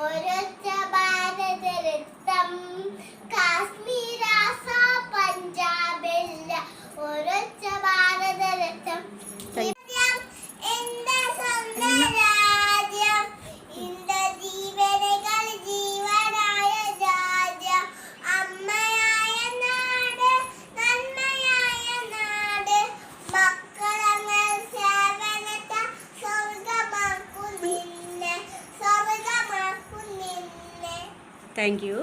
ഒരൊറ്റ ഭാരതരത്നം കാശ്മീർ ആസാം പഞ്ചാബില്ല ഒരൊറ്റ ഭാരതരത്നം എന്റെ സ്വന്തം രാജ്യം എന്റെ ജീവനകൾ ജീവനായ രാജ്യം അമ്മയായ നാട് നന്മയായ നാട് മക്കളങ്ങൾ സേവനത്തെ സ്വർഗമാക്കും നിന്നെ. Thank you.